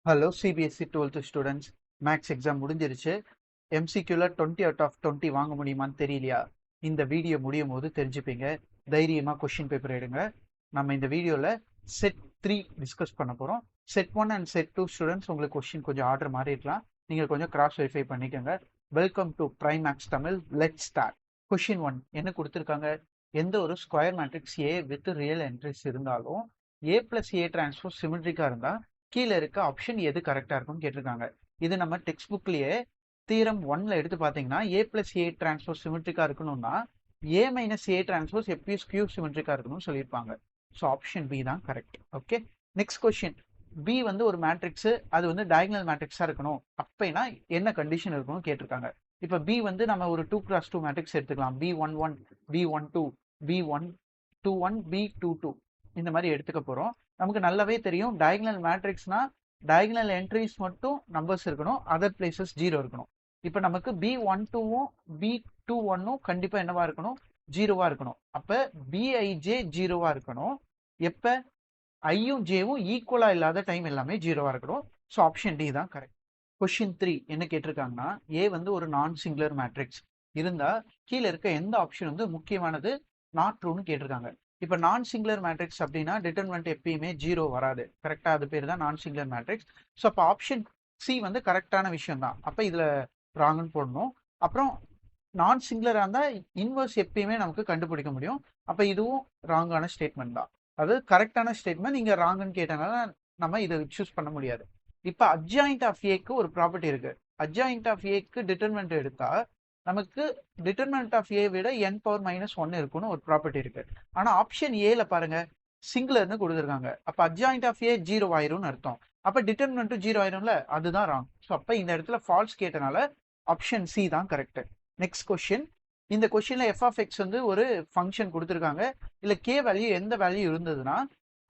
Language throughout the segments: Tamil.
Hello CBSE 12th students. Maths exam முடிஞ்சிருச்சு. எம்சிக்யூல 20 அவுட் ஆஃப் 20 வாங்க முடியுமான்னு தெரியலையா? இந்த வீடியோ முடியும் போது தெரிஞ்சுப்பீங்க. தைரியமா கொஸ்டின் பேப்பர் எடுங்க. நம்ம இந்த வீடியோல செட் 3 டிஸ்கஸ் பண்ண போறோம். செட் 1 அண்ட் செட் 2 ஸ்டூடெண்ட்ஸ் உங்களுக்கு கொஸ்டின் கொஞ்சம் ஆர்டர் மாதிரி இருக்கலாம். நீங்க கொஞ்சம் கிராஸ் வெரிஃபை பண்ணிக்கோங்க. Welcome to prime maths Tamil. Let start. Question 1 என்ன கொடுத்துருக்காங்க? எந்த ஒரு square matrix A with real entries இருந்தாலும் ஏ பிளஸ் ஏ டிரான்ஸ்போஸ் சிமெட்ரிக்கா இருந்தா கீழே இருக்க ஆப்ஷன் எது கரெக்டா இருக்கும்னு கேட்டிருக்காங்க. இது நம்ம டெக்ஸ்ட் புக்லயே தீரம் 1ல எடுத்து பாத்தீங்கன்னா ஏ பிளஸ் ஏ டிரான்ஸ்போஸ் சிமெட்ரிக்கா இருக்கணும்னா ஏ மைனஸ் ஏ டிரான்ஸ்போஸ் எப்பிஎஸ் கியூ சிமெட்ரிக்கா இருக்கணும்னு சொல்லியிருப்பாங்க. ஸோ ஆப்ஷன் பி தான் correct. Okay, next question. B வந்து ஒரு மேட்ரிக்ஸ், அது வந்து டயகனல் மேட்ரிக்ஸா இருக்கணும் அப்படின்னா என்ன கண்டிஷன் இருக்கணும்னு கேட்டிருக்காங்க. இப்ப பி வந்து நம்ம ஒரு 2x2 மேட்ரிக்ஸ் எடுத்துக்கலாம். B11, B12, B121, B22 இந்த மாதிரி எடுத்துக்க போறோம். நமக்கு நல்லாவே தெரியும் டயகனல் மேட்ரிக்ஸ்னா டயகனல் என்ட்ரிஸ் மட்டும் நம்பர்ஸ் இருக்கணும், அதர் பிளேசஸ் 0 இருக்கணும். இப்போ நமக்கு B12வும் B21ம் கண்டிப்பா என்னவா இருக்கணும்? 0வா இருக்கணும். அப்ப Bij 0வா இருக்கணும். எப்ப ஐயும் ஜேவும் ஈக்குவலா இல்லாத டைம் எல்லாமே 0வா இருக்கணும். ஸோ ஆப்ஷன் டி தான் கரெக்ட். கொஸ்டின் 3 என்ன கேட்டிருக்காங்கன்னா, ஏ வந்து ஒரு நான் சிங்குலர் மேட்ரிக்ஸ் இருந்தா கீழே இருக்க எந்த ஆப்ஷன் வந்து முக்கியமானது நாட் ட்ரூன்னு கேட்டிருக்காங்க. இப்போ நான் சிங்குலர் மேட்ரிக்ஸ் அப்படின்னா டிட்டர்மினன்ட் எப்பயுமே 0 வராது. கரெக்டா? அது பேர் தான் நான் சிங்குலர் மேட்ரிக்ஸ். ஸோ அப்போ ஆப்ஷன் சி வந்து கரெக்டான விஷயம் தான். அப்போ இதுல ராங்னு போடணும். அப்புறம் நான் சிங்குலரா இருந்தா இன்வர்ஸ் எப்பயுமே நமக்கு கண்டுபிடிக்க முடியும். அப்ப இதுவும் ராங்கான ஸ்டேட்மெண்ட் தான். அது கரெக்டான ஸ்டேட்மெண்ட். நீங்க ராங்னு கேட்டனால நம்ம இதை சூஸ் பண்ண முடியாது. இப்ப அட்ஜாயிண்ட் ஆஃப் ஏக்கு ஒரு ப்ராப்பர்ட்டி இருக்கு. அட்ஜாயிண்ட் ஆஃப் ஏக்கு டிட்டர்மினன்ட் எடுத்தா நமக்கு டிட்டர்மினன்ட் ஆஃப் ஏ விட n⁻−1 இருக்குன்னு ஒரு ப்ராப்பர்ட்டி இருக்கு. ஆனா ஆப்ஷன் ஏல பாருங்க, சிங்குலர்னு கொடுத்துருக்காங்க. அப்ப அட்ஜாயிண்ட் ஆஃப் ஏ 0 ஆயிரும்னு அர்த்தம். அப்ப டிட்டர்மினன்ட் 0 ஆயிரும்ல, அதுதான் ராங். ஸோ அப்ப இந்த இடத்துல ஃபால்ஸ் கேட்டனால ஆப்ஷன் சி தான் கரெக்ட். Next question. இந்த கொஸ்டின்ல எஃப் ஆஃப் எக்ஸ் வந்து ஒரு ஃபங்க்ஷன் கொடுத்துருக்காங்க. இல்ல கே வேல்யூ எந்த வேல்யூ இருந்ததுன்னா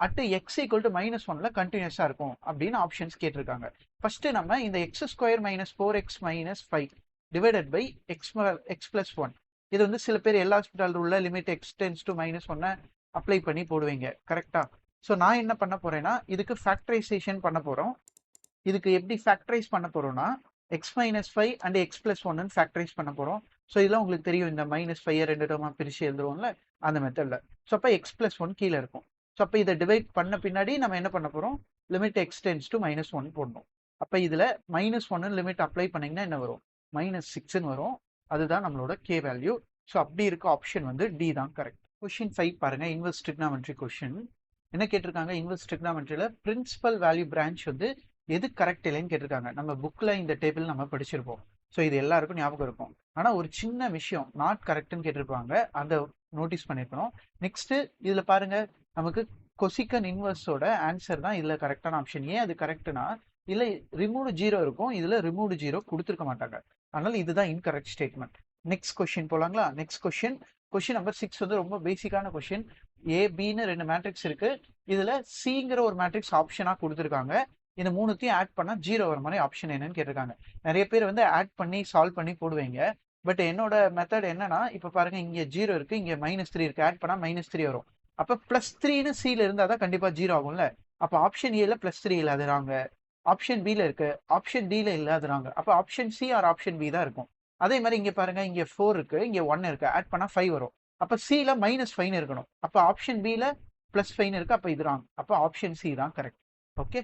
அட் எக்ஸ் ஈக்குவல் டு -1ல கண்டினியூஸா இருக்கும் அப்படின்னு ஆப்ஷன்ஸ் கேட்டிருக்காங்க. ஃபர்ஸ்ட் நம்ம இந்த x² - 4x - 5 divided by x+1 இது வந்து சில பேர் எல்லா ஹாஸ்பிட்டல் உள்ள limit x tends to -1 apply பண்ணி போடுவீங்க. கரெக்டா? ஸோ நான் என்ன பண்ண போறேன்னா இதுக்கு ஃபேக்டரைசேஷன் பண்ண போறோம். இதுக்கு எப்படி ஃபேக்டரைஸ் பண்ண போறோம்னா x-5 அண்ட் x+1 ஃபேக்டரைஸ் பண்ண போறோம். ஸோ இதெல்லாம் உங்களுக்கு தெரியும், இந்த -5 ரெண்டு டேர்மா பிரிச்சு எழுதுவோம்ல அந்த மெத்தட்ல. ஸோ அப்போ x+1 கீழே இருக்கும். ஸோ அப்போ இதை டிவைட் பண்ண பின்னாடி நம்ம என்ன பண்ண போறோம்? லிமிட் x டென்ஸ் டு -1 போடணும். அப்போ இதுல -1 லிமிட் அப்ளை பண்ணீங்கன்னா என்ன வரும்? -6ன்னு வரும். அதுதான் நம்மளோட k வேல்யூ. ஸோ அப்படி இருக்க ஆப்ஷன் வந்து டி தான் கரெக்ட். கொஸ்டின் 5 பாருங்க, இன்வெர்ஸ் ட்ரிக்னாமெட்ரி கொஸ்டின். என்ன கேட்டிருக்காங்க? இன்வெர்ஸ் ட்ரிக்னாமெட்ரியில பிரின்சிபல் வேல்யூ பிரான்ச் வந்து எது கரெக்ட் இல்லைன்னு கேட்டிருக்காங்க. நம்ம புக்ல இந்த டேபிள் நம்ம படிச்சிருப்போம். ஸோ இது எல்லாருக்கும் ஞாபகம் இருக்கும். ஆனா ஒரு சின்ன விஷயம் நாட் கரெக்ட்னு கேட்டிருப்பாங்க, அதை நோட்டீஸ் பண்ணிருக்கணும். நெக்ஸ்ட் இதுல பாருங்க, நமக்கு கொசிக்கன் இன்வர்ஸோட ஆன்சர் தான் இதுல கரெக்டான ஆப்ஷன். ஏன் அது கரெக்ட்னா இல்ல ரிமூவ்டு 0 இருக்கும், இதுல ரிமூவ்டு 0 கொடுத்துருக்க மாட்டாங்க. அதனால இதுதான் இன்கரெக்ட் ஸ்டேட்மெண்ட். நெக்ஸ்ட் கொஸ்டின் போலாங்களா? Next question. கொஸ்டின் நம்பர் 6 வந்து ரொம்ப பேசிக்கான கொஸ்டின். ஏ பின்னு ரெண்டு மேட்ரிக்ஸ் இருக்கு. இதுல சிங்கிற ஒரு மேட்ரிக்ஸ் ஆப்ஷனா கொடுத்துருக்காங்க. இந்த மூணுத்தையும் ஆட் பண்ணா 0 வர மாதிரி ஆப்ஷன் என்னன்னு கேட்டிருக்காங்க. நிறைய பேர் வந்து ஆட் பண்ணி சால்வ் பண்ணி போடுவீங்க. பட் என்னோட மெத்தட் என்னன்னா, இப்ப பாருங்க இங்க 0 இருக்கு, இங்க -3 இருக்கு. ஆட் பண்ணா -3 வரும். அப்ப +3ன்னு சில இருந்தாதான் கண்டிப்பா 0 ஆகும்ல. அப்ப ஆப்ஷன் ஏல +3 இல்லாதறாங்க. ஆப்ஷன் பில இருக்கு, ஆப்ஷன் டில இல்லாதறாங்க. அப்ப option C or option B தான் இருக்கும். அதே மாதிரி இங்க பாருங்க, இங்க 4 இருக்கு, இங்க 1 இருக்கு. ஆட் பண்ணா 5 வரும். அப்ப சில -5 இருக்கணும். அப்ப ஆப்ஷன் பில +5 இருக்கு. அப்ப இது ராங். அப்ப ஆப்ஷன் சி தான் கரெக்ட். ஓகே.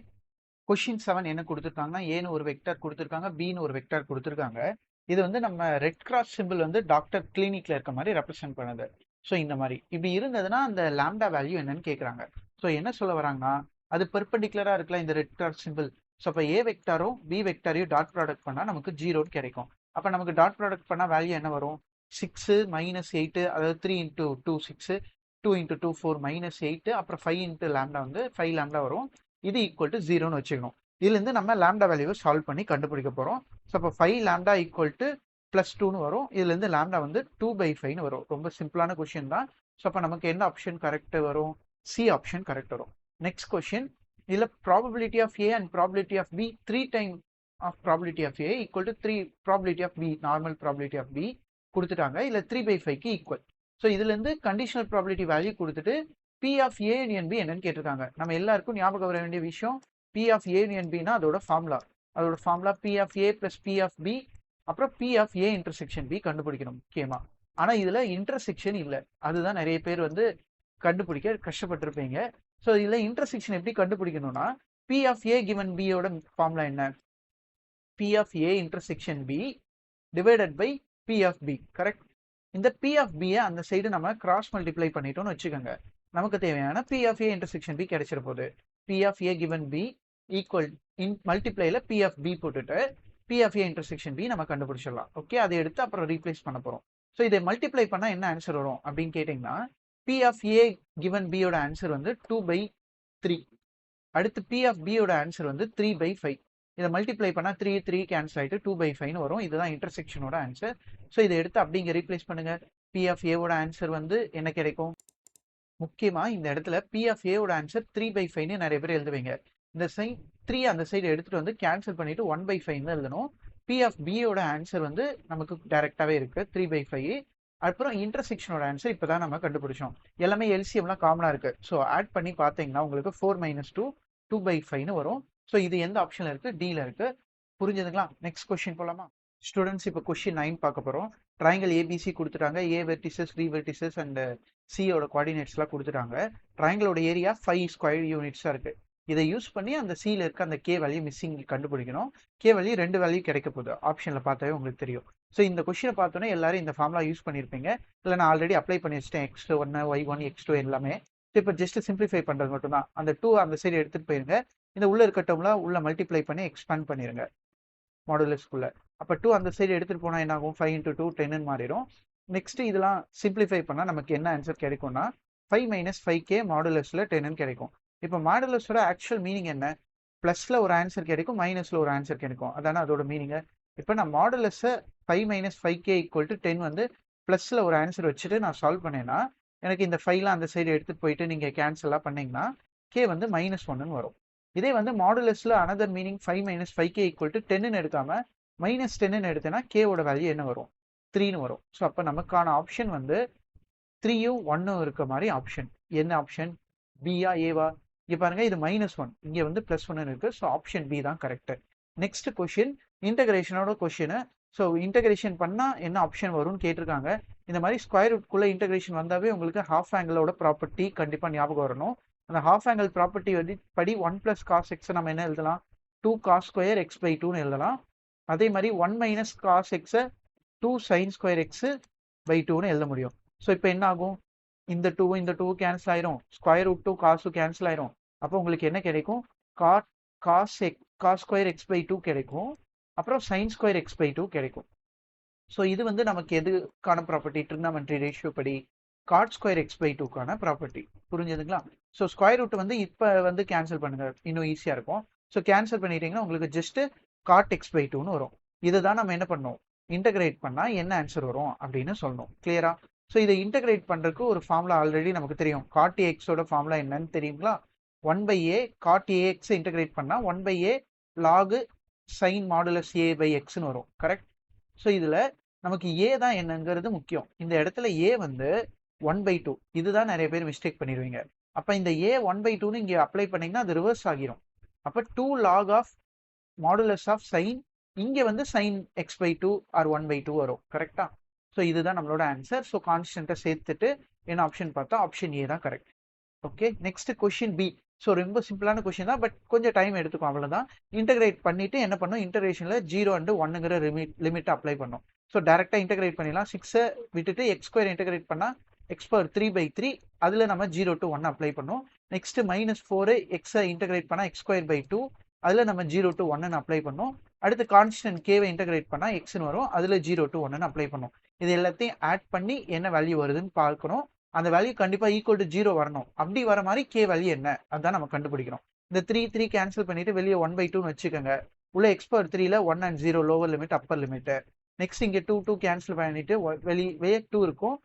கொஸ்டின் 7 என்ன கொடுத்துருக்காங்கன்னா, ஏன்னு ஒரு வெக்டர் கொடுத்துருக்காங்க, பின்னு ஒரு வெக்டர் கொடுத்துருக்காங்க. இது வந்து நம்ம ரெட் கிராஸ் சிம்பிள் வந்து டாக்டர் கிளினிக்ல இருக்க மாதிரி ரெப்ரசென்ட் பண்ணுது. ஸோ இந்த மாதிரி இப்படி இருந்ததுன்னா அந்த லாம்டா வேல்யூ என்னன்னு கேட்குறாங்க. ஸோ என்ன சொல்ல வராங்கன்னா, அது பெர்பெண்டிகுலரா இருக்குல்ல இந்த ரெட் கிராஸ் சிம்பிள். ஸோ அப்போ ஏ வெக்டாரும் பி வெக்டாரையும் டாட் ப்ராடக்ட் பண்ணா நமக்கு 0 கிடைக்கும். அப்போ நமக்கு டாட் ப்ராடக்ட் பண்ணா வேல்யூ என்ன வரும்? 6 -8, அதாவது 3 × 2 6, 2 × 2 4 -8, அப்புறம் 5 × லாம்டா வந்து 5 லாம்டா வரும். இது ஈக்குவல் டு 0ன்னு வச்சுக்கணும். இதுல இருந்து நம்ம லாம்டா வேல்யூவை சால்வ் பண்ணி கண்டுபிடிக்க போறோம். ஸோ அப்போ 5 லாம்டா ஈக்குவல் டு +2ன்னு வரும். இதுல இருந்து லாம்டா வந்து 2/5ன்னு வரும். ரொம்ப சிம்பிளான கொஸ்டின் தான். ஸோ அப்போ நமக்கு என்ன ஆப்ஷன் கரெக்ட் வரும்? சி ஆப்ஷன் கரெக்ட் வரும். Next question. இதுல probability of A and probability of B 3 time of probability of A equal to 3 probability of B, normal probability of B கொடுத்துட்டாங்க. இல்ல 3/5க்கு ஈக்குவல். ஸோ இதுல இருந்து கண்டிஷனல் ப்ராபபிலிட்டி வேல்யூ கொடுத்துட்டு P of A union B என்னன்னு கேட்டிருக்காங்க. நம்ம எல்லாருக்கும் ஞாபகம் வர வேண்டிய விஷயம், பி ஆஃப் ஏ யூனியன் பின்னா அதோட formula P of A plus P of B, அப்புறம் P of A intersection B கண்டுபிடிக்கணும் முக்கியமா. ஆனா இதுல இன்டர்செக்ஷன் இல்லை, அதுதான் நிறைய பேர் வந்து கண்டுபிடிக்க கஷ்டப்பட்டிருப்பீங்க. ஸோ இதுல இன்டர்செக்ஷன் எப்படி கண்டுபிடிக்கணும்னா, பி ஆஃப் ஏ கிவன் பியோட ஃபார்முலா என்ன, P of A intersection B divided by P of B. Correct. இந்த பி ஆஃப் பியை அந்த சைடு நம்ம கிராஸ் மல்டிப்ளை பண்ணிட்டோம்னு வச்சுக்கோங்க, நமக்கு தேவையான P of A intersection B கிடைச்சிட போகுது. P of A given B equal மல்டிப்ளைல பி ஆஃப் பி போட்டுட்டு P of A intersection B நம்ம கண்டுபிடிச்சிடலாம். ஓகே, அதை எடுத்து அப்புறம் ரீப்ளேஸ் பண்ண போறோம். ஸோ இதை மல்டிப்ளை பண்ணா என்ன ஆன்சர் வரும் அப்படின்னு கேட்டீங்கன்னா, பி ஆஃப் ஏ கிவன் பியோட ஆன்சர் வந்து 2/3. அடுத்து பி ஆஃப் பியோட ஆன்சர் வந்து 3/5. இதை மல்டிப்ளை பண்ணா 3 கேன்சல் ஆயிட்டு 2/5 வரும். இதுதான் இன்டர்செக்ஷனோட ஆன்சர். ஸோ இதை எடுத்து அப்படிங்க ரீப்ளேஸ் பண்ணுங்க. பி ஆஃப் ஏவோட ஆன்சர் வந்து என்ன கிடைக்கும், முக்கியமா இந்த இடத்துல பி ஆஃப் ஏவோட ஆன்சர் 3/5 நிறைய பேர் எழுதுவீங்க. இந்த சைன் 3 அந்த சைடு எடுத்துட்டு வந்து கேன்சல் பண்ணிட்டு 1/5 எழுதணும். பி ஆஃப் பியோட ஆன்சர் வந்து நமக்கு டைரக்டாவே இருக்கு 3/5. அப்புறம் இன்டர்செக்ஷனோட ஆன்சர் இப்பதான் நம்ம கண்டுபிடிச்சோம். எல்லாமே எல்சிஎம்லாம் காமனா இருக்கு. ஸோ ஆட் பண்ணி பார்த்தீங்கன்னா உங்களுக்கு 4 - 2 2/5 வரும். ஸோ இது எந்த ஆப்ஷன்ல இருக்கு, டில இருக்கு. புரிஞ்சதுங்களா? நெக்ஸ்ட் கொஸ்டின் போலாமா ஸ்டூடெண்ட்ஸ்? இப்போ கொஸ்டின் 9 பார்க்க போறோம். ட்ரையாங்கிள் ஏபிசி கொடுத்துட்டாங்க. ஏ வெர்டிசஸ், பி வெர்டிசஸ் அண்ட் சியோட கோஆர்டினேட்ஸ்லாம் கொடுத்துட்டாங்க. ட்ரையாங்கிளோட ஏரியா 5 ஸ்கொயர் யூனிட்ஸா இருக்கு. இதை யூஸ் பண்ணி அந்த சியில் இருக்க அந்த கே வேல்யூ மிஸ்ஸிங் கண்டுபிடிக்கணும். கே வேல்யூ 2 வேல்யூ கிடைக்க போகுது, ஆப்ஷன்ல பார்த்தாவே உங்களுக்கு தெரியும். ஸோ இந்த கொஸ்டினை பார்த்தோன்னே எல்லாரும் இந்த ஃபார்முலா யூஸ் பண்ணியிருப்பீங்க. இல்லை நான் ஆல்ரெடி அப்ளை பண்ணி வச்சிட்டேன், x1 y1 x2 எல்லாமே. இப்போ ஜஸ்ட் சிம்பிளிஃபை பண்றது மட்டும் தான். அந்த 2 அந்த சைடு எடுத்துட்டு போயிருங்க. இந்த உள்ள இருக்கட்டோம்ல உள்ள மல்டிப்ளை பண்ணி எக்ஸ்பேண்ட் பண்ணிருங்க மாடுலஸ்க்குள்ள. அப்போ 2 அந்த சைடு எடுத்துட்டு போனா என்ன ஆகும், 5 × 2 10 மாறிடும். நெக்ஸ்ட் இதெல்லாம் சிம்பிளிஃபை பண்ணா நமக்கு என்ன ஆன்சர் கிடைக்கும்னா 5 - 5k மாடுலஸ்ல 10 கிடைக்கும். இப்போ மாடுலஸோட ஆக்சுவல் மீனிங் என்ன, பிளஸ்ல ஒரு ஆன்சர் கிடைக்கும், மைனஸ்ல ஒரு ஆன்சர் கிடைக்கும், அதான அதோட மீனிங். இப்போ நான் மாடுலஸை 5 - 5k = 10 வந்து பிளஸ்ல ஒரு ஆன்சர் வச்சுட்டு நான் சால்வ் பண்ணேன்னா எனக்கு இந்த 5லாம் அந்த சைடு எடுத்துட்டு போயிட்டு நீங்க கேன்சல்லாம் பண்ணீங்கன்னா k வந்து -1 வரும். இதே வந்து மாடுலஸ்ல அனதர் மீனிங் 5 - 5k = 10 எடுக்காம -10 எடுத்தேன்னா k ஓட வேல்யூ என்ன வரும், 3 வரும். ஸோ அப்போ நமக்கான ஆப்ஷன் வந்து 3யும் 1ம் இருக்க மாதிரி ஆப்ஷன். என்ன ஆப்ஷன், பியா ஏவா? இங்க பாருங்க, இது -1, இங்க வந்து +1 இருக்கு. ஸோ ஆப்ஷன் பி தான் கரெக்ட். நெக்ஸ்ட் கொஸ்டின் இன்டகிரேஷனோட கொஸ்டின். ஸோ இன்டகிரேஷன் பண்ணா என்ன ஆப்ஷன் வரும்னு கேட்டிருக்காங்க. இந்த மாதிரி ஸ்கொயர் ரூட்குள்ள இன்டகிரேஷன் வந்தாவே உங்களுக்கு ஹாஃப் ஆங்கிளோட ப்ராப்பர்ட்டி கண்டிப்பா ஞாபகம் வரணும். அந்த ஹாஃப் ஆங்கிள் ப்ராப்பர்ட்டி வந்து படி 1 + cos x நம்ம என்ன எழுதலாம், 2 cos² x/2 எழுதலாம். அதே மாதிரி 1 - cos x 2 sin² x/2 எழுத முடியும். ஸோ இப்போ என்ன ஆகும், இந்த 2 இந்த 2 கேன்சல் ஆயிரும், ஸ்கொயர் ரூட் 2 காசு கேன்சல் ஆயிரும். அப்போ உங்களுக்கு என்ன கிடைக்கும், cos² x/2 கிடைக்கும், அப்புறம் sin² x/2 கிடைக்கும். ஸோ இது வந்து நமக்கு எதுக்கான ப்ராப்பர்ட்டி, ட்ரிக்னாமெட்ரி ரேஷியோ படி cot² x/2க்கான ப்ராப்பர்ட்டி. புரிஞ்சதுங்களா? ஸோ ஸ்கொயர் ரூட் வந்து இப்போ வந்து கேன்சல் பண்ணுங்க, இன்னும் ஈஸியாக இருக்கும். ஸோ கேன்சல் பண்ணிட்டீங்கன்னா உங்களுக்கு ஜஸ்ட் cot x/2ன்னு வரும். இதை தான் நம்ம என்ன பண்ணணும், இன்டகிரேட் பண்ணா என்ன ஆன்சர் வரும் அப்படின்னு சொல்லணும். கிளியரா? ஸோ இதை இன்டகிரேட் பண்றதுக்கு ஒரு ஃபார்முலா ஆல்ரெடி நமக்கு தெரியும். cot axோட ஃபார்முலா என்னன்னு தெரியுங்களா, 1/a cot ax இன்டகிரேட் பண்ணா 1/a log sin மாடுலஸ் a/xன்னு வரும். கரெக்ட்? ஸோ இதுல நமக்கு a தான் என்னங்கிறது முக்கியம். இந்த இடத்துல a வந்து 1/2, இதுதான் நிறைய பேர் மிஸ்டேக் பண்ணிடுவீங்க. அப்ப இந்த a 1/2ன்னு இங்க அப்ளை பண்ணீங்கன்னா அது ரிவர்ஸ் ஆகிரும். அப்ப 2 log of modulus of sin, இங்க வந்து sin x/2 ஆர் 1/2 வரும். கரெக்டா? ஸோ இதுதான் நம்மளோட ஆன்சர். ஸோ கான்ஸ்டன்ட்டை சேர்த்துட்டு என்ன ஆப்ஷன் பார்த்தா ஆப்ஷன் ஏ தான் correct. Okay, next question B. So ரொம்ப சிம்பிளான கொஸ்டின் தான், பட் கொஞ்சம் டைம் எடுத்துக்கும், அவ்வளோதான். இன்டகிரேட் பண்ணிட்டு என்ன பண்ணும், இன்டகிரேஷனில் 0 and 1ங்கிற லிமிட் அப்ளை பண்ணும். ஸோ டேரெக்டாக இன்டகிரேட் பண்ணிடலாம். 6 விட்டுட்டு x² இன்டகிரேட் பண்ணால் x^3/3, அதில் நம்ம 0 to 1 அப்ளை பண்ணும். நெக்ஸ்ட் -4 x இன்டகிரேட் பண்ணால் x²/2, அதில் நம்ம 0 to 1 அப்ளை பண்ணும். அடுத்து கான்ஸ்டன்ட் கேவை இன்டகிரேட் பண்ணால் எக்ஸ்ன்னு வரும், அதில் 0 to 1 அப்ளை பண்ணும். இது எல்லாத்தையும் ஆட் பண்ணி என்ன வேல்யூ வருதுன்னு பார்க்கணும். அந்த வேல்யூ கண்டிப்பா ஈக்குவல் டு 0 வரணும். அப்படி வர மாதிரி கே வேல்யூ என்ன, அதான் நம்ம கண்டுபிடிக்கிறோம். இந்த 3 கேன்சல் பண்ணிட்டு வெளியே 1/2ன்னு வச்சுக்கோங்க. உள்ள x^3ல 1 and 0 lower limit upper limit. Next இங்க 2 கேன்சல் பண்ணிட்டு வெளியே 2 இருக்கும்,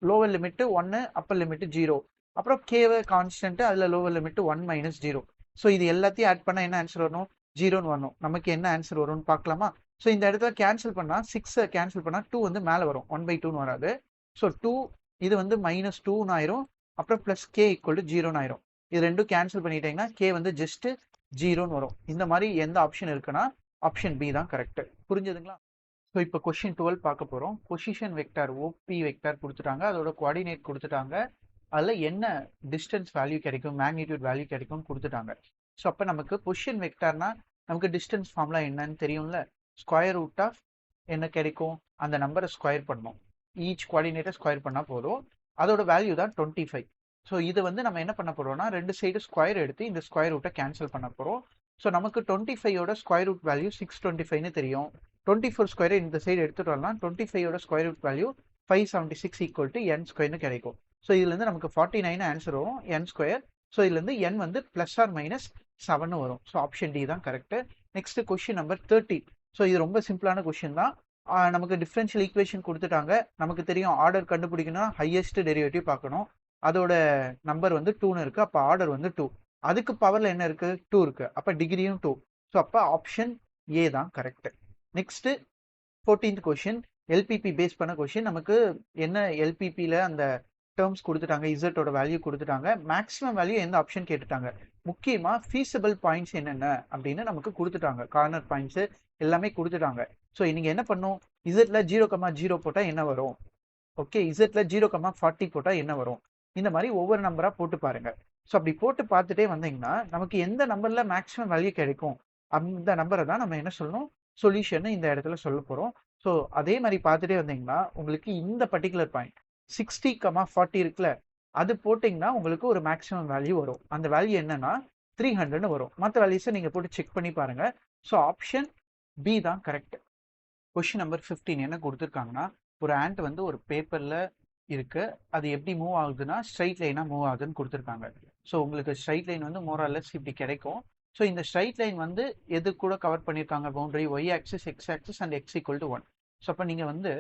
லோவர் லிமிட் 1, அப்பர் லிமிட் 0. அப்புறம் கேவை கான்ஸ்டன்ட், அதுல லோவர் லிமிட் 1 - 0. ஸோ இது எல்லாத்தையும் ஆட் பண்ணா என்ன ஆன்சர் வரணும், 0ன்னு வரணும். நமக்கு என்ன ஆன்சர் வரும்னு பார்க்கலாமா? ஸோ இந்த இடத்துல கேன்சல் பண்ணா 6 கேன்சல் பண்ணா 2 வந்து மேலே வரும், 1/2ன்னு வராது. ஸோ 2 இது வந்து -2ன்னு ஆயிரும், அப்புறம் +k = 0ன்னு ஆயிரும். இது ரெண்டும் கேன்சல் பண்ணிட்டீங்கன்னா k வந்து ஜஸ்ட் ஜீரோன்னு வரும். இந்த மாதிரி எந்த ஆப்ஷன் இருக்குன்னா ஆப்ஷன் பி தான் கரெக்ட். புரிஞ்சதுங்களா? ஸோ இப்போ கொஸ்டின் 12 பார்க்க போகிறோம். பொசிஷன் வெக்டார் ஓபி வெக்டார் கொடுத்துட்டாங்க, அதோட கோஆர்டினேட் கொடுத்துட்டாங்க, அதில் என்ன டிஸ்டன்ஸ் வேல்யூ கிடைக்கும், மேக்னிடியூட் வேல்யூ கிடைக்கும்னு கொடுத்துட்டாங்க. ஸோ அப்போ நமக்கு பொசிஷன் வெக்டார்னா நமக்கு டிஸ்டன்ஸ் ஃபார்முலா என்னன்னு தெரியும்ல. ஸ்கொயர் ரூட் ஆஃப் என்ன கிடைக்கும், அந்த நம்பரை ஸ்கொயர் பண்ணணும். ஈச் கோஆர்டினேட்டை ஸ்கொயர் பண்ணால் போதும். அதோட வேல்யூ தான் 25. ஸோ இது வந்து நம்ம என்ன பண்ண போகிறோம்னா ரெண்டு சைடு ஸ்கொயர் எடுத்து இந்த ஸ்கொயர் ரூட்டை கேன்சல் பண்ண போகிறோம். ஸோ நமக்கு 25ஓட ஸ்கொயர் ரூட் வேல்யூ 625ன்னு தெரியும். 24 ஸ்கொயர் இந்த சைடு எடுத்துட்டு வரலாம். 25ஓட square root value 576 equal to n ஸ்கொயர்னு கிடைக்கும். ஸோ இதுலேருந்து நமக்கு 49 ஆன்சர் வரும், n ஸ்கொயர். ஸோ இதுலேருந்து n வந்து ப்ளஸ் ஆர் மைனஸ் 7 வரும். ஸோ ஆப்ஷன் டி தான் correct. Next question number 13. So இது ரொம்ப சிம்பிளான கொஸ்டின் தான். நமக்கு டிஃபரன்ஷியல் ஈக்குவேஷன் கொடுத்துட்டாங்க. நமக்கு தெரியும் ஆர்டர் கண்டுபிடிக்கணும், ஹையஸ்ட் டெரிவேட்டிவ் பார்க்கணும். அதோட நம்பர் வந்து 2ன்னு இருக்கு, அப்போ ஆர்டர் வந்து 2. அதுக்கு பவர்ல என்ன இருக்கு, 2 இருக்கு, அப்போ டிகிரியும் 2. ஸோ அப்போ ஆப்ஷன் ஏ தான் correct. Next 14th question LPP based பண்ண கொஸ்டின். நமக்கு என்ன எல்பிபியில் அந்த டேர்ம்ஸ் கொடுத்துட்டாங்க, இசட்டோட வேல்யூ கொடுத்துட்டாங்க, மேக்ஸிமம் வேல்யூ எந்த ஆப்ஷன் கேட்டுட்டாங்க, முக்கியமாக ஃபீஸபிள் பாயிண்ட்ஸ் என்னென்ன அப்படின்னு நமக்கு கொடுத்துட்டாங்க. கார்னர் பாயிண்ட்ஸ் எல்லாமே கொடுத்துட்டாங்க. ஸோ நீங்கள் என்ன பண்ணும், இசட்ல 0,0 போட்டால் என்ன வரும், ஓகே, இசட்ல 0,40 போட்டால் என்ன வரும், இந்த மாதிரி ஒவ்வொரு நம்பராக போட்டு பாருங்க. ஸோ அப்படி போட்டு பார்த்துட்டே வந்தீங்கன்னா நமக்கு எந்த நம்பரில் மேக்ஸிமம் வேல்யூ கிடைக்கும் அந்த நம்பரை தான் நம்ம என்ன சொல்லணும், சொல்யூஷன் இந்த இடத்துல சொல்ல போகிறோம். ஸோ அதே மாதிரி பார்த்துட்டே வந்தீங்கன்னா உங்களுக்கு இந்த பர்டிகுலர் பாயிண்ட் 60,40 இருக்குல்ல, அது போட்டிங்கன்னா உங்களுக்கு ஒரு மேக்ஸிமம் வேல்யூ வரும். அந்த வேல்யூ என்னன்னா 300ன்னு வரும். மற்ற வேல்யூஸை நீங்கள் போட்டு செக் பண்ணி பாருங்க. ஸோ ஆப்ஷன் பி தான் கரெக்ட். கொஸ்டின் நம்பர் 15 என்ன கொடுத்துருக்காங்கன்னா, ஒரு ஆண்ட் வந்து ஒரு பேப்பரில் இருக்கு, அது எப்படி மூவ் ஆகுதுன்னா ஸ்ட்ரைட் லைனாக மூவ் ஆகுதுன்னு கொடுத்துருக்காங்க. ஸோ உங்களுக்கு ஸ்ட்ரைட் லைன் வந்து மோரல்லஸ் இப்படி கிடைக்கும். ஸோ இந்த ஸ்ட்ரைட் லைன் வந்து எது கூட கவர் பண்ணியிருக்காங்க, boundary y axis, x axis and x equal to 1. So அப்போ நீங்கள் வந்து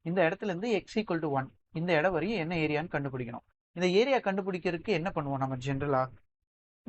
இந்த இடத்துல இருந்து எக்ஸ் ஈக்குவல் டு 1 இந்த இடம் வரையும் என்ன ஏரியான்னு கண்டுபிடிக்கணும். இந்த ஏரியா கண்டுபிடிக்கிறதுக்கு என்ன பண்ணுவோம், நம்ம ஜென்ரலாக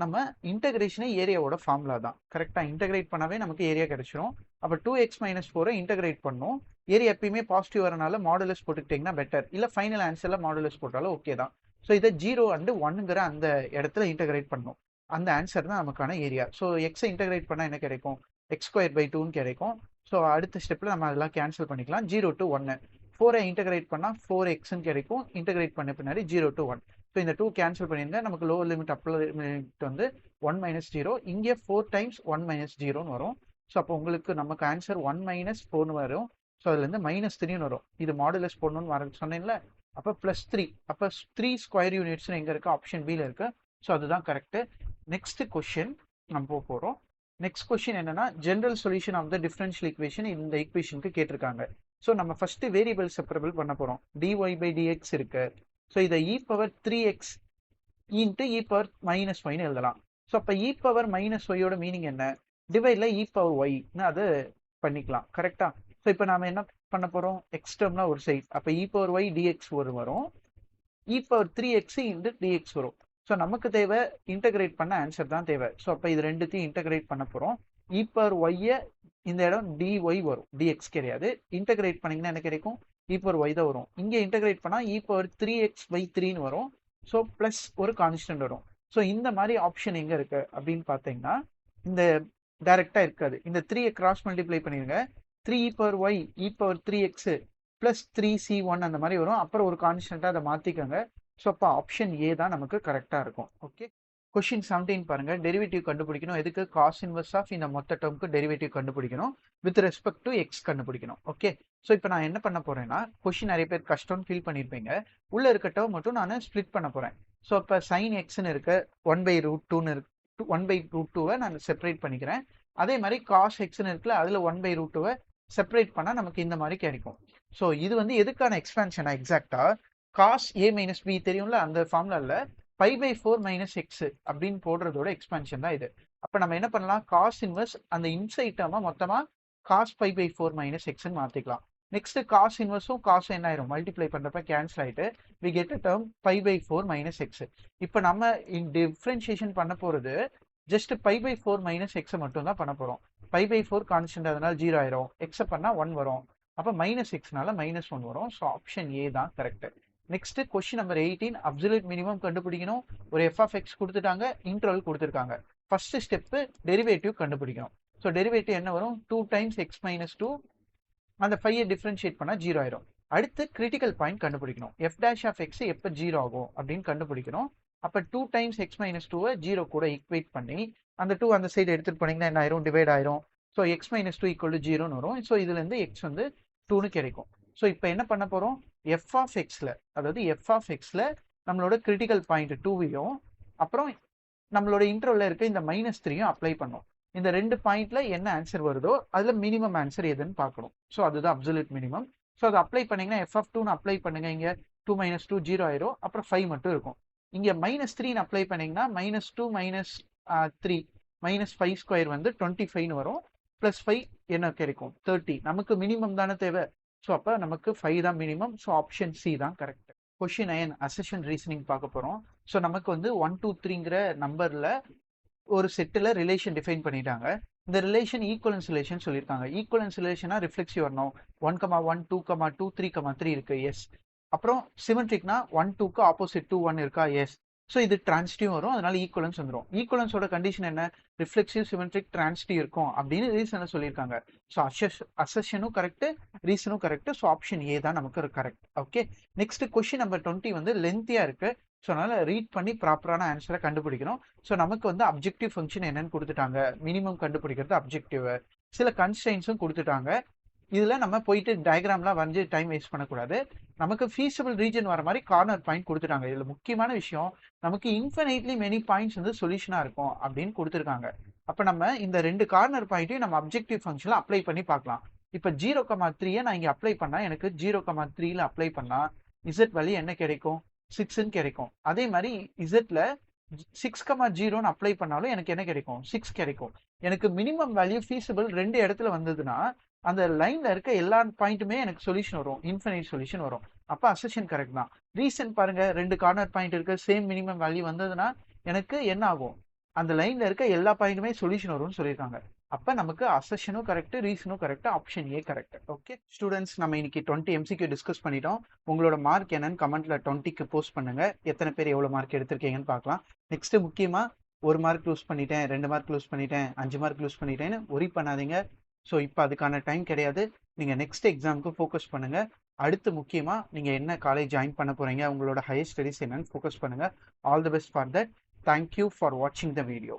நம்ம இன்டகிரேஷனே ஏரியாவோட ஃபார்முலா தான். கரெக்டாக இன்டகிரேட் பண்ணாவே நமக்கு ஏரியா கிடைச்சிரும். அப்போ 2x - 4 இன்டகிரேட் பண்ணும். ஏரியா எப்பயுமே பாசிட்டிவ் வரனால மாடுலஸ் போட்டுக்கிட்டிங்கன்னா பெட்டர், இல்லை ஃபைனல் ஆன்சரில் மாடுலஸ் போட்டாலும் ஓகே தான். ஸோ இதை 0 and 1ங்கிற அந்த இடத்துல இன்டகிரேட் பண்ணும். அந்த ஆன்சர் தான் நமக்கான ஏரியா. ஸோ எக்ஸை இன்டகிரேட் பண்ணால் என்ன கிடைக்கும், x²/2ன்னு கிடைக்கும். ஸோ அடுத்த ஸ்டெப்பில் நம்ம அதெல்லாம் கேன்சல் பண்ணிக்கலாம். 0 to 1. 4ஐ இன்டகிரேட் பண்ணால் 4xன்னு கிடைக்கும். இன்டகிரேட் பண்ண பின்னாடி 0 to 1. ஸோ இந்த 2 கேன்சல் பண்ணியிருந்தா நமக்கு லோவர் லிமிட் அப்பர் லிமிட் வந்து 1 - 0. இங்கே 4 times 1 - 0ன்னு வரும். ஸோ அப்போ உங்களுக்கு நமக்கு ஆன்சர் 1 - 4ன்னு வரும். ஸோ அதுலேருந்து -3ன்னு வரும். இது மாடுலஸ் போடணும்னு வர சொன்னேன்ல, அப்போ +3. அப்போ 3 ஸ்கொயர் யூனிட்ஸ்னு எங்கே இருக்குது, ஆப்ஷன் பியில் இருக்குது. ஸோ அதுதான் கரெக்டு. நெக்ஸ்ட் கொஸ்டின் நம்ம போகிறோம். நெக்ஸ்ட் கொஸ்டின் என்னன்னா, general solution of the differential equation இந்த ஈக்குவேஷனுக்கு கேட்டிருக்காங்க. ஸோ நம்ம ஃபர்ஸ்ட் வேரியபிள் செப்பரபிள் பண்ண போகிறோம். dy/dx இருக்கு. ஸோ இதை e⁻3x இன்ட்டு e⁻−y எழுதலாம். ஸோ அப்போ e⁻−y மீனிங் என்ன, டிவைட்ல e⁻y அது பண்ணிக்கலாம். கரெக்டா? ஸோ இப்போ நாம என்ன பண்ண போகிறோம், எக்ஸ் டேர்ம்னா ஒரு சைட், அப்போ e⁻y dx ஒரு வரும், e⁻3x இன்ட்டு dx வரும். ஸோ நமக்கு தேவை இன்டகிரேட் பண்ண ஆன்சர் தான் தேவை. ஸோ அப்போ இது ரெண்டுத்தையும் இன்டகிரேட் பண்ண போகிறோம். e⁻y இந்த இடம் dy வரும், dx கிடையாது. இன்டகிரேட் பண்ணிங்கன்னா என்ன கிடைக்கும், e⁻y தான் வரும். இங்கே இன்டகிரேட் பண்ணால் e⁻3x/3ன்னு வரும். ஸோ ப்ளஸ் ஒரு கான்ஸ்டன்ட் வரும். ஸோ இந்த மாதிரி ஆப்ஷன் எங்கே இருக்குது அப்படின்னு பார்த்தீங்கன்னா, இந்த டைரெக்டாக இருக்காது. இந்த 3ஐ கிராஸ் மல்டிப்ளை பண்ணிடுங்க. 3e⁻y e⁻3x ப்ளஸ் 3c1 அந்த மாதிரி வரும். அப்புறம் ஒரு கான்ஸ்டன்ட்டாக அதை மாற்றிக்கோங்க. ஸோ அப்போ ஆப்ஷன் ஏ தான் நமக்கு கரெக்டாக இருக்கும். ஓகே, கொஸ்டின் 17 பாருங்க. டெரிவேட்டிவ் கண்டுபிடிக்கணும். எதுக்கு, காஸ் இன்வர்ஸ் ஆஃப் இந்த மொத்த டேர்முக்கு டெரிவேட்டிவ் கண்டுபிடிக்கணும். வித் ரெஸ்பெக்ட் டு எக்ஸ் கண்டுபிடிக்கணும். ஓகே, ஸோ இப்போ நான் என்ன பண்ண போறேன்னா, கொஸ்டின் நிறைய பேர் கஷ்டம்னு ஃபீல் பண்ணியிருப்பீங்க. உள்ள இருக்க டேர்ம் மட்டும் நான் ஸ்ப்ளிட் பண்ண போறேன். ஸோ இப்போ sin xன்னு இருக்கு, 1/√2ன்னு இருக்கு, 1/√2வை நான் செப்பரேட் பண்ணிக்கிறேன். அதே மாதிரி காஸ் எக்ஸ்ன்னு இருக்குல்ல, அதில் 1/√2வை செப்பரேட் பண்ணால் நமக்கு இந்த மாதிரி கிடைக்கும். ஸோ இது வந்து எதுக்கான எக்ஸ்பேன்ஷனா, எக்ஸாக்டா காஸ் a - b தெரியும்ல, அந்த ஃபார்முலாவில் π/4 - x அப்படின்னு போடுறதோட எக்ஸ்பேன்ஷன் தான் இது. அப்போ நம்ம என்ன பண்ணலாம், காஸ் இன்வர்ஸ் அந்த இன்சைட் டேர்மா மொத்தமாக காஸ் π/4 - xன்னு மாற்றிக்கலாம். நெக்ஸ்ட் காஸ் இன்வர்ஸும் காசும் என்ன ஆயிரும், மல்டிப்ளை பண்ணுறப்ப கேன்சல் ஆகிட்டு we get a term π/4 - x. இப்போ நம்ம டிஃப்ரென்ஷியேஷன் பண்ண போகிறது ஜஸ்ட் π/4 - x மட்டும் தான் பண்ண போகிறோம். π/4 கான்ஸ்டன்ட், அதனால 0 ஆயிரும். எக்ஸை பண்ணால் 1 வரும். அப்போ -xனால -1 வரும். ஸோ ஆப்ஷன் ஏ தான் correct. Next question number 18, absolute minimum கண்டுபிடிக்கணும். ஒரு f(x) கொடுத்துட்டாங்க, இன்டர்வல் கொடுத்துருக்காங்க. ஃபர்ஸ்ட் ஸ்டெப்பு டெரிவேட்டிவ் கண்டுபிடிக்கணும். ஸோ டெரிவேட்டிவ் என்ன வரும், 2 டைம்ஸ் எக்ஸ் மைனஸ் டூ, அந்த 5 டிஃபரன்ஷியேட் பண்ணால் 0 ஆயிரும். அடுத்து கிரிட்டிக்கல் பாயிண்ட் கண்டுபிடிக்கணும். எஃப் டேஷ் ஆஃப் எக்ஸ் எப்போ 0 ஆகும் அப்படின்னு கண்டுபிடிக்கணும். அப்போ 2 டைம்ஸ் எக்ஸ் மைனஸ் டூவை 0 கூட ஈக்குவேட் பண்ணி அந்த 2 அந்த சைடு எடுத்துகிட்டு போனீங்கன்னா என்ன ஆயிரும், டிவைட் ஆயிரும். So x minus two equal to 0ன்னு வரும். ஸோ இதுலேருந்து எக்ஸ் வந்து 2ன்னு கிடைக்கும். ஸோ இப்போ என்ன பண்ண போகிறோம், எஃப் ஆஃப் எக்ஸில், அதாவது எஃப் ஆஃப் எக்ஸில் நம்மளோட கிரிட்டிக்கல் பாயிண்ட் 2வையும் அப்புறம் நம்மளோட இன்டர்வல்ல இருக்க இந்த -3யும் அப்ளை பண்ணோம். இந்த 2 பாயிண்ட்ல என்ன ஆன்சர் வருதோ அதுல மினிமம் ஆன்சர் எதுன்னு பார்க்கணும். ஸோ அதுதான் அப்சல்யூட் மினிமம். ஸோ அதை அப்ளை பண்ணீங்கன்னா எஃப் ஆஃப் 2ன்னு அப்ளை பண்ணுங்க. இங்க 2 - 2 0 ஆயிரும். அப்புறம் 5 மட்டும் இருக்கும். இங்க -3ன்னு அப்ளை பண்ணீங்கன்னா -2 - 3 -5 ஸ்கொயர் வந்து 25ன்னு வரும். +5 என்ன கிடைக்கும், 30. நமக்கு மினிமம் தானே தேவை. ஸோ அப்போ நமக்கு 5 தான் மினிமம். ஸோ ஆப்ஷன் சி தான் கரெக்ட். கொஸ்டின் 9 அசெஷன் ரீசனிங் பார்க்க போறோம். ஸோ நமக்கு வந்து 1 2 3ங்கிற நம்பர்ல ஒரு செட்டில் ரிலேஷன் டிஃபைன் பண்ணிட்டாங்க. இந்த ரிலேஷன் ஈக்குவலன்ஸ் ரிலேஷன் சொல்லியிருக்காங்க. ஈக்குவலன்ஸ் ரிலேஷனா ரிஃப்ளெக்சிவ் வரணும். 1,1 2,2 3,3 இருக்கு, எஸ். அப்புறம் சிமெட்ரிக்னா 1 2க்கு ஆப்போசிட் 2 1 இருக்கா, எஸ். ஸோ இது டிரான்சிட்டிவ் வரும், அதனால ஈக்குவலன்ஸ் வந்துடும். ஈக்குவலன்ஸோட கண்டிஷன் என்ன, ரிஃப்ளெக்சிவ் சிமெட்ரிக் டிரான்சிட்டிவ் இருக்கும் அப்படின்னு ரீசனை சொல்லியிருக்காங்க. ஸோ அசெஷனும் கரெக்ட், ரீசனும் கரெக்ட். ஸோ ஆப்ஷன் ஏ தான் நமக்கு correct. Okay, next question number 20 வந்து லென்த்தியா இருக்கு. ஸோ அதனால ரீட் பண்ணி ப்ராப்பரான ஆன்சரை கண்டுபிடிக்கணும். ஸோ நமக்கு வந்து அப்ஜெக்டிவ் ஃபங்க்ஷன் என்னன்னு கொடுத்துட்டாங்க, மினிமம் கண்டுபிடிக்கிறது அப்ஜெக்டிவ். சில கன்ஸ்ட்ரெயின்ஸும் கொடுத்துட்டாங்க. இதுல நம்ம போயிட்டு டயக்ராம்லாம் வரைஞ்சு டைம் வேஸ்ட் பண்ணக்கூடாது. நமக்கு ஃபீஸபிள் ரீஜன் வர மாதிரி கார்னர் பாயிண்ட் கொடுத்துட்டாங்க. இதுல முக்கியமான விஷயம், நமக்கு இன்ஃபினைட்லி மெனி பாயிண்ட்ஸ் வந்து சொல்யூஷனா இருக்கும் அப்படின்னு கொடுத்துருக்காங்க. அப்ப நம்ம இந்த 2 கார்னர் பாயிண்ட்டையும் நம்ம அப்ஜெக்டிவ் ஃபங்க்ஷன்ல அப்ளை பண்ணி பார்க்கலாம். இப்ப 0,3 நான் இங்க அப்ளை பண்ணா எனக்கு 0,3ல அப்ளை பண்ணா இசட் வேல்யூ என்ன கிடைக்கும், 6ன்னு கிடைக்கும். அதே மாதிரி இசட்ல 6,0ன்னு அப்ளை பண்ணாலும் எனக்கு என்ன கிடைக்கும், 6 கிடைக்கும். எனக்கு மினிமம் வேல்யூ ஃபீஸபிள் 2 இடத்துல வந்ததுன்னா அந்த லைன்ல இருக்க எல்லா பாயிண்ட்டுமே எனக்கு சொல்யூஷன் வரும், இன்ஃபினைட் சொல்யூஷன் வரும். அப்ப அசெஷன் கரெக்ட் தான். ரீசன் பாருங்க, 2 கார்னர் பாயிண்ட் இருக்கு, சேம் மினிமம் வேல்யூ வந்ததுன்னா எனக்கு என்ன ஆகும், அந்த லைன்ல இருக்க எல்லா பாயிண்ட்டுமே சொல்யூஷன் வரும்னு சொல்லியிருக்காங்க. அப்ப நமக்கு அசெஷனும் கரெக்ட், ரீசனும் correct, option A correct. Okay students, நம்ம இன்னைக்கு 20 MCQ டிஸ்கஸ் பண்ணிட்டோம். உங்களோட மார்க் என்னன்னு கமெண்ட்ல 20க்கு போஸ்ட் பண்ணுங்க. எத்தனை பேர் எவ்வளவு மார்க் எடுத்திருக்கீங்கன்னு பார்க்கலாம். நெக்ஸ்ட் முக்கியமா 1 மார்க் லூஸ் பண்ணிட்டேன், 2 மார்க் லூஸ் பண்ணிட்டேன், 5 மார்க் லூஸ் பண்ணிட்டேன்னு ஒரி பண்ணாதீங்க. ஸோ இப்போ அதுக்கான டைம் கிடையாது. நீங்கள் நெக்ஸ்ட் எக்ஸாமுக்கு ஃபோக்கஸ் பண்ணுங்க. அடுத்து முக்கியமாக நீங்கள் என்ன காலேஜ் ஜாயின் பண்ண போறீங்க, உங்களோட ஹையர் ஸ்டடீஸ் என்னன்னு ஃபோக்கஸ் பண்ணுங்க. All the best for that. Thank you for வாட்சிங் த வீடியோ.